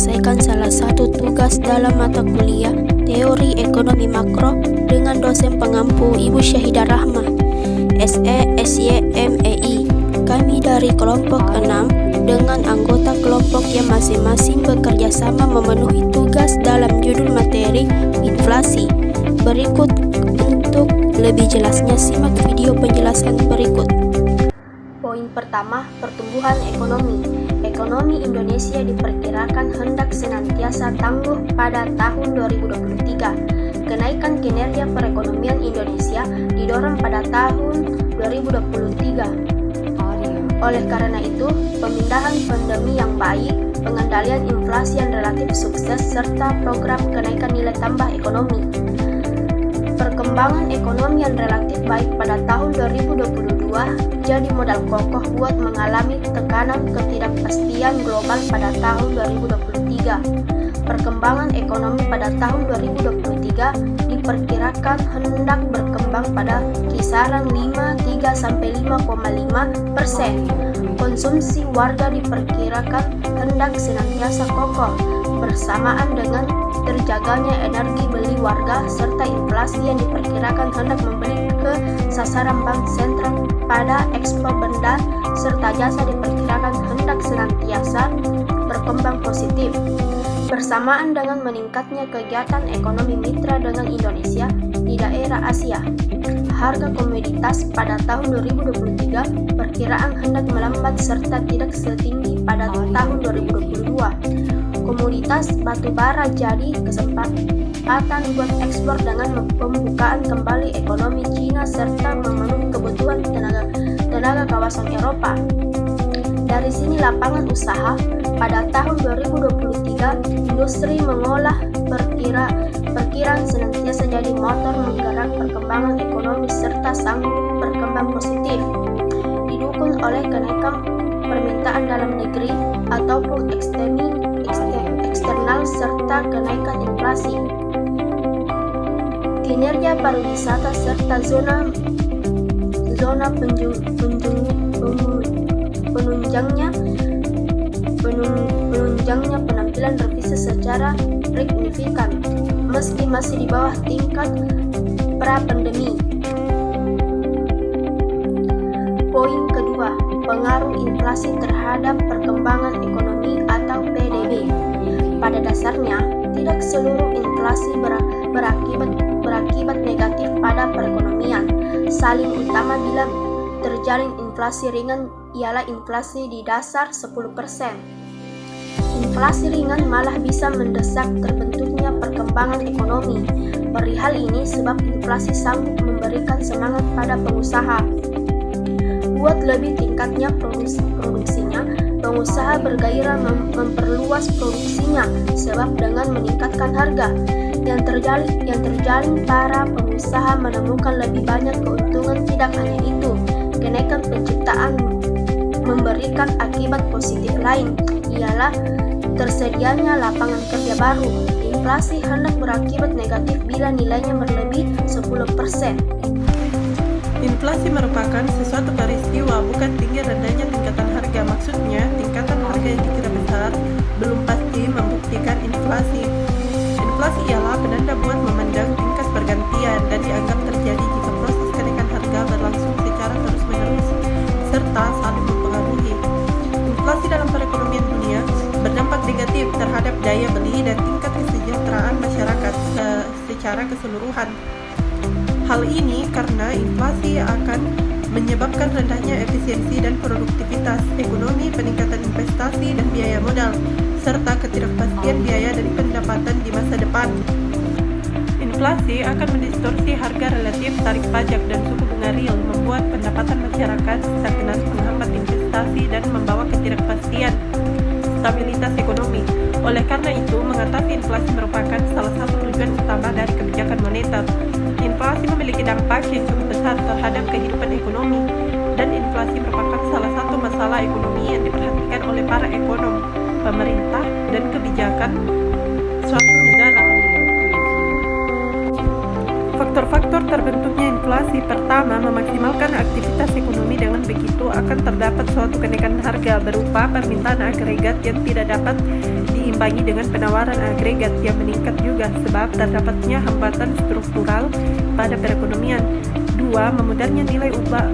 menyelesaikan salah satu tugas dalam mata kuliah Teori Ekonomi Makro dengan dosen pengampu Ibu Syahidah Rahmah, SE/SY/MEI. Kami dari kelompok 6 dengan anggota kelompok yang masing-masing bekerja sama memenuhi tugas dalam judul materi inflasi. Berikut untuk lebih jelasnya simak video penjelasan berikut. Poin pertama, pertumbuhan ekonomi. Ekonomi Indonesia diperkirakan hendak senantiasa tangguh pada tahun 2023. Kenaikan kinerja perekonomian Indonesia didorong pada tahun 2023. Oleh karena itu, pemindahan pandemi yang baik, pengendalian inflasi yang relatif sukses, serta program kenaikan nilai tambah ekonomi. Perkembangan ekonomi yang relatif baik pada tahun 2022 jadi modal kokoh buat mengalami tekanan ketidakpastian global pada tahun 2023. Perkembangan ekonomi pada tahun 2023 diperkirakan hendak berkembang pada kisaran 5,3–5,5%. Konsumsi warga diperkirakan hendak senantiasa kokoh bersamaan dengan terjaganya energi beli warga serta inflasi yang diperkirakan hendak membeli ke sasaran bank sentral pada ekspor benda serta jasa diperkirakan hendak senantiasa berkembang positif. Bersamaan dengan meningkatnya kegiatan ekonomi mitra dengan Indonesia di daerah Asia, harga komoditas pada tahun 2023 perkiraan hendak melambat serta tidak setinggi pada tahun 2022. Komoditas batu bara jadi kesempatan buat ekspor dengan pembukaan kembali ekonomi Cina serta memenuhi kebutuhan tenaga kawasan Eropa. Dari sini lapangan usaha pada tahun 2023 industri mengolah perkiraan senantiasa jadi motor menggerak perkembangan ekonomi serta sanggup berkembang positif, didukung oleh kenaikan permintaan dalam negeri ataupun eksternal serta kenaikan inflasi. Kinerja pariwisata serta zona penunjangnya penampilan revisi secara signifikan meski masih di bawah tingkat pra-pandemi. Poin kedua, pengaruh inflasi terhadap perkembangan ekonomi atau PDB. Pada dasarnya, tidak seluruh inflasi berakibat negatif pada perekonomian. Saling utama bila terjalin inflasi ringan ialah inflasi di dasar 10%. Inflasi ringan malah bisa mendesak terbentuknya perkembangan ekonomi. Perihal ini sebab inflasi sanggup memberikan semangat pada pengusaha. Buat lebih tingkatnya produksinya, pengusaha bergairah memperluas produksinya sebab dengan meningkatkan harga yang terjalin para pengusaha menemukan lebih banyak keuntungan. Tidak hanya itu, kenaikan penciptaan memberikan akibat positif lain, ialah tersedianya lapangan kerja baru. Inflasi hendak berakibat negatif bila nilainya berlebih 10%. Inflasi merupakan sesuatu peristiwa, bukan tinggi rendahnya tingkatan harga. Maksudnya, tingkatan harga yang dikira besar belum pasti membuktikan inflasi. Inflasi ialah penanda buat memandang tingkat pergantian dan dianggap terjadi jika proses kenaikan harga berlangsung secara terus-menerus serta saling mempengaruhi. Inflasi dalam perekonomian dunia berdampak negatif terhadap daya beli dan tingkat kesejahteraan masyarakat secara keseluruhan. Hal ini karena inflasi akan menyebabkan rendahnya efisiensi dan produktivitas ekonomi, peningkatan investasi dan biaya modal, serta ketidakpastian biaya dan pendapatan di masa depan. Inflasi akan mendistorsi harga relatif, tarik pajak dan suku bunga real, membuat pendapatan masyarakat stagnan, menghambat investasi dan membawa ketidakpastian stabilitas ekonomi. Oleh karena itu, mengatasi inflasi merupakan salah satu tujuan utama dari kebijakan moneter. Inflasi memiliki dampak yang cukup besar terhadap kehidupan ekonomi, dan inflasi merupakan salah satu masalah ekonomi yang diperhatikan oleh para ekonom, pemerintah, dan kebijakan suatu negara. Faktor-faktor terbentuknya inflasi: pertama, memaksimalkan aktivitas ekonomi, dengan begitu akan terdapat suatu kenaikan harga berupa permintaan agregat yang tidak dapat diimbangi dengan penawaran agregat yang meningkat juga sebab terdapatnya hambatan struktural pada perekonomian. 2. Memudarnya nilai ubah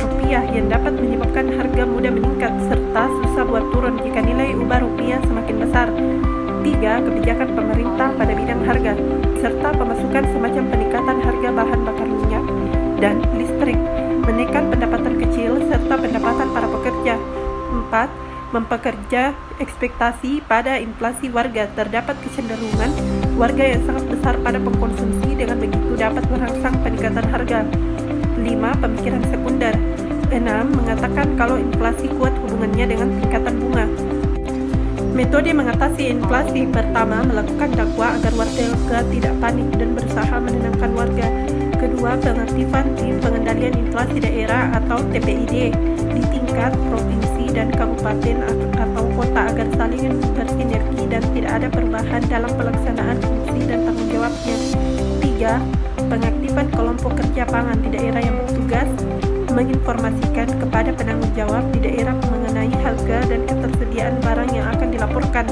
rupiah yang dapat menyebabkan harga mudah meningkat serta susah buat turun jika nilai ubah rupiah semakin besar. 3. Kebijakan pemerintah pada bidang harga serta pemasukan semacam peningkatan harga bahan bakar minyak dan listrik, menekan pendapatan kecil serta pendapatan para pekerja. 4. Mempekerja ekspektasi pada inflasi warga. Terdapat kecenderungan warga yang sangat besar pada pengkonsumsi, dengan begitu dapat merangsang peningkatan harga. 5. Pemikiran sekunder. 6. Mengatakan kalau inflasi kuat hubungannya dengan peningkatan bunga. Metode mengatasi inflasi: pertama, melakukan dakwah agar warga tidak panik dan berusaha menenangkan warga. Kedua, pengaktifan tim pengendalian inflasi daerah atau TPID di tingkat provinsi dan kabupaten atau kota agar saling bersinergi dan tidak ada perubahan dalam pelaksanaan fungsi dan tanggung jawabnya. 3. Pengaktifan kelompok kerja pangan di daerah yang bertugas menginformasikan kepada penanggung jawab di daerah mengenai harga dan ketersediaan barang yang akan dilaporkan,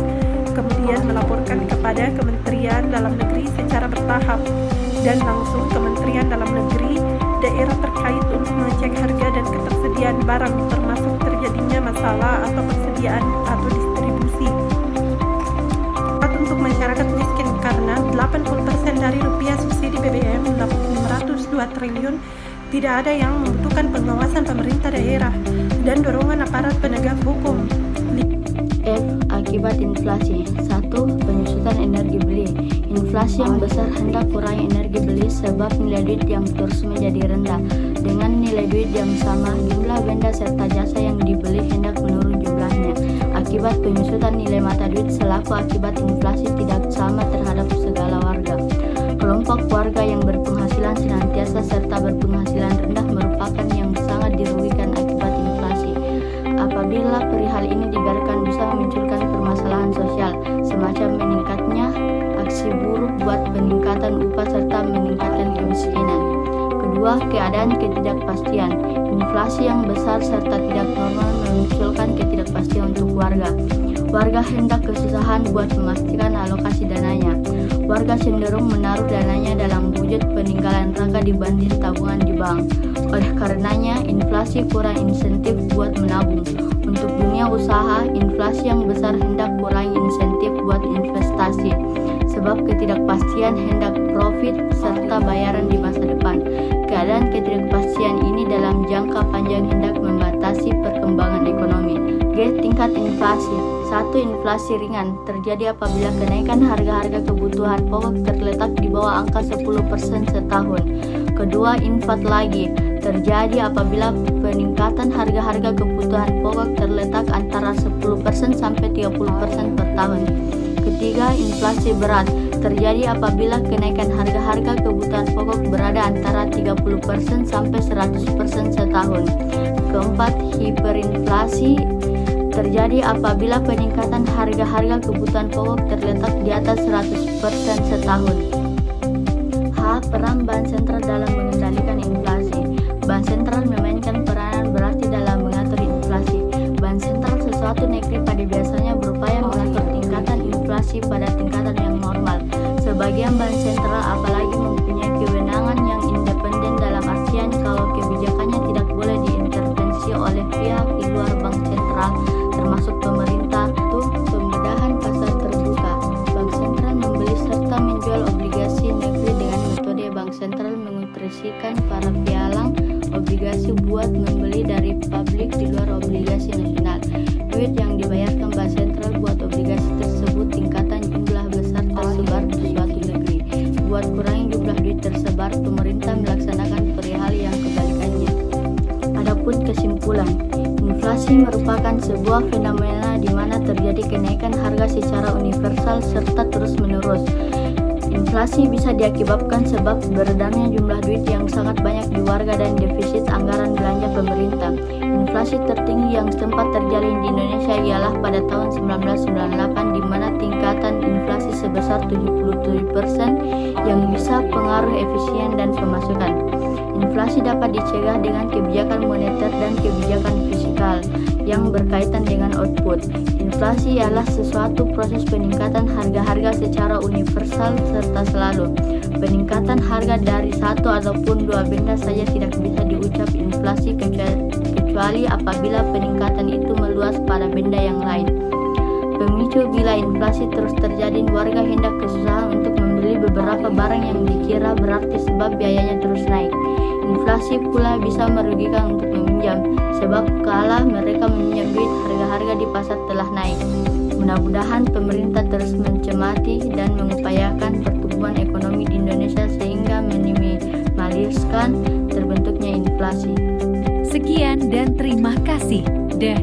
kemudian melaporkan kepada Kementerian Dalam Negeri secara bertahap dan langsung Kementerian Dalam Negeri daerah terkait untuk mengecek harga dan ketersediaan barang, termasuk terjadinya masalah atau persediaan atau distribusi. Untuk masyarakat miskin, karena 80% dari rupiah subsidi BBM 602 triliun tidak ada yang membutuhkan pengawasan pemerintah daerah dan dorongan aparat penegak hukum. F. Akibat inflasi. 1. Penyusutan energi beli. Inflasi yang besar hendak kurangi energi beli sebab nilai duit yang terus menjadi rendah. Dengan nilai duit yang sama, jumlah benda serta jasa yang dibeli hendak menurun jumlahnya. Akibat penyusutan nilai mata duit selaku akibat inflasi tidak sama terhadap segala warga. Kelompok warga yang berpenghasilan senantiasa serta berpenghasilan rendah merupakan yang sangat dirugikan akibat inflasi. Apabila perihal ini dibiarkan bisa memunculkan permasalahan sosial, semacam meningkatnya aksi buruh buat peningkatan upah serta meningkatkan kemiskinan. Kedua, keadaan ketidakpastian. Inflasi yang besar serta tidak normal memunculkan ketidakpastian untuk warga. Warga hendak kesusahan buat memastikan alokasi dananya. Warga cenderung menaruh dananya dalam wujud peninggalan raka dibanding tabungan di bank. Oleh karenanya, inflasi kurang insentif buat menabung. Untuk dunia usaha, inflasi yang besar hendak kurangi insentif buat investasi. Sebab ketidakpastian hendak profit serta bayaran di masa depan. Keadaan ketidakpastian ini dalam jangka panjang hendak membatasi perkembangan ekonomi. G. Tingkat inflasi. 1. Inflasi ringan terjadi apabila kenaikan harga-harga kebutuhan pokok terletak di bawah angka 10% setahun. Kedua, inflat lagi terjadi apabila peningkatan harga-harga kebutuhan pokok terletak antara 10% sampai 30% per tahun. Ketiga, inflasi berat terjadi apabila kenaikan harga-harga kebutuhan pokok berada antara 30% sampai 100% setahun. Keempat, hiperinflasi terjadi apabila peningkatan harga-harga kebutuhan pokok terletak di atas 100% setahun. H. Peran bank sentral dalam mengendalikan inflasi. Bank sentral memainkan peranan berarti dalam mengatur inflasi. Bank sentral sesuatu negeri pada biasanya berupaya mengatur tingkatan inflasi pada tingkatan yang normal. Sebagian bank sentral apalagi mempunyai kewenangan yang independen dalam artian kalau kebijakannya tidak boleh diintervensi oleh pihak di luar bank sentral, termasuk pemerintah. Pembedahan pasar terbuka. Bank sentral membeli serta menjual obligasi negeri dengan metode bank sentral menginstruksikan para pialang obligasi buat membeli dari publik di luar obligasi nasional. Duit yang dibayarkan bank sentral buat obligasi tersebut tingkatan jumlah besar tersebar di suatu negeri. Buat kurangi jumlah duit tersebar, pemerintah melaksanakan perihal yang kebalikannya. Adapun kesimpulan, inflasi merupakan sebuah fenomena di mana terjadi kenaikan harga secara universal serta terus-menerus. Inflasi bisa diakibatkan sebab beredarnya jumlah duit yang sangat banyak di warga dan defisit anggaran belanja pemerintah. Inflasi tertinggi yang sempat terjadi di Indonesia ialah pada tahun 1998 di mana tingkatan inflasi sebesar 77% yang bisa pengaruh efisien dan pemasukan. Inflasi dapat dicegah dengan kebijakan moneter dan kebijakan fiskal yang berkaitan dengan output. Inflasi ialah sesuatu proses peningkatan harga-harga secara universal serta selalu. Peningkatan harga dari satu ataupun dua benda saja tidak bisa diucap inflasi kecuali apabila peningkatan itu meluas pada benda yang lain. Pemicu bila inflasi terus terjadi, warga hendak kesusahan untuk membeli beberapa barang yang dikira berarti sebab biayanya terus naik. Inflasi pula bisa merugikan untuk meminjam, sebab kala mereka meminjam duit, harga-harga di pasar telah naik. Mudah-mudahan pemerintah terus mencermati dan mengupayakan pertumbuhan ekonomi di Indonesia sehingga meminimaliskan terbentuknya inflasi. Sekian dan terima kasih. Dah.